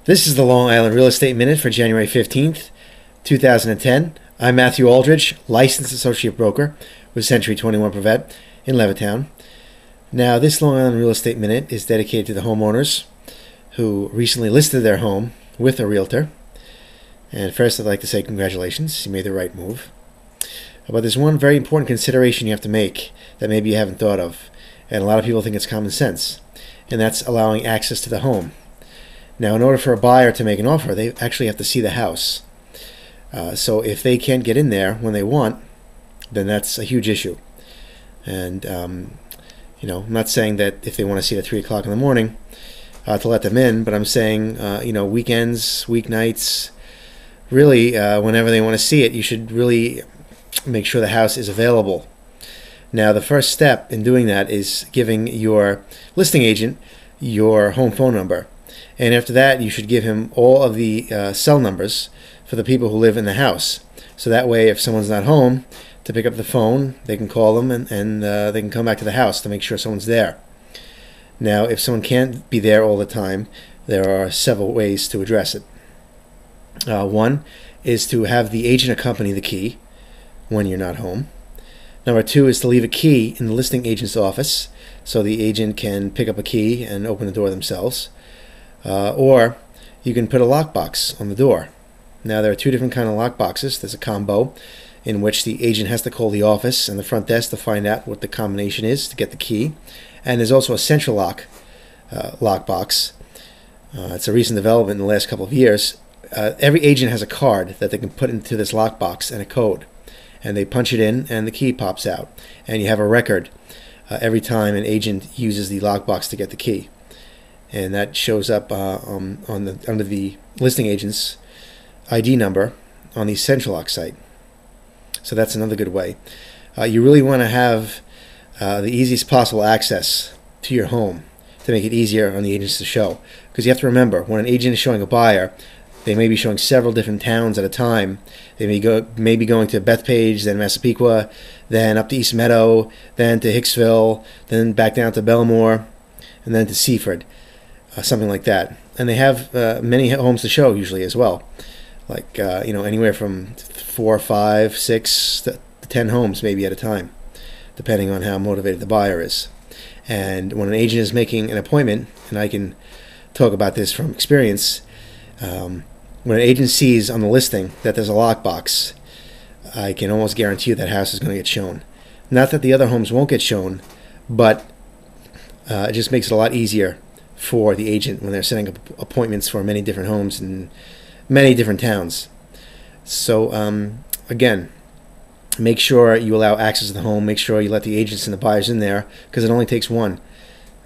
This is the Long Island Real Estate Minute for January 15th, 2010. I'm Matthew Aldridge, licensed associate broker with Century 21 Privet in Levittown. Now, this Long Island Real Estate Minute is dedicated to the homeowners who recently listed their home with a realtor. And first, I'd like to say congratulations. You made the right move. But there's one very important consideration you have to make that maybe you haven't thought of. And a lot of people think it's common sense. And that's allowing access to the home. Now, in order for a buyer to make an offer, they actually have to see the house. So if they can't get in there when they want, then that's a huge issue. And, I'm not saying that if they want to see it at 3 o'clock in the morning to let them in, but I'm saying, weekends, weeknights, really, whenever they want to see it, you should really make sure the house is available. Now, the first step in doing that is giving your listing agent your home phone number. And after that, you should give him all of the cell numbers for the people who live in the house. So that way, if someone's not home to pick up the phone, they can call them and they can come back to the house to make sure someone's there. Now, if someone can't be there all the time, there are several ways to address it. One is to have the agent accompany the key when you're not home. Number two is to leave a key in the listing agent's office so the agent can pick up a key and open the door themselves. Or you can put a lockbox on the door. Now, there are two different kinds of lockboxes. There's a combo in which the agent has to call the office and the front desk to find out what the combination is to get the key. And there's also a central lock lockbox. It's a recent development in the last couple of years. Every agent has a card that they can put into this lockbox and a code. And they punch it in and the key pops out. And you have a record every time an agent uses the lockbox to get the key. And that shows up under the listing agent's ID number on the central lock site. So that's another good way. You really want to have the easiest possible access to your home to make it easier on the agents to show. Because you have to remember, when an agent is showing a buyer, they may be showing several different towns at a time. They may be going to Bethpage, then Massapequa, then up to East Meadow, then to Hicksville, then back down to Belmore, and then to Seaford. Something like that. And they have many homes to show usually as well, like anywhere from 4, 5, 6 to 10 homes maybe at a time, depending on how motivated the buyer is. And when an agent is making an appointment, and I can talk about this from experience, when an agent sees on the listing that there's a lockbox, I can almost guarantee you that house is going to get shown. Not that the other homes won't get shown, but it just makes it a lot easier for the agent when they're setting up appointments for many different homes in many different towns. So again, make sure you allow access to the home. Make sure you let the agents and the buyers in there, because it only takes one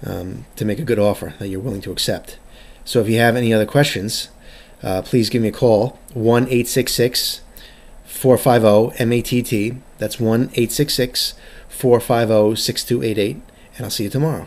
to make a good offer that you're willing to accept. So if you have any other questions, please give me a call, 1-866-450-MATT. That's 1-866-450-6288, and I'll see you tomorrow.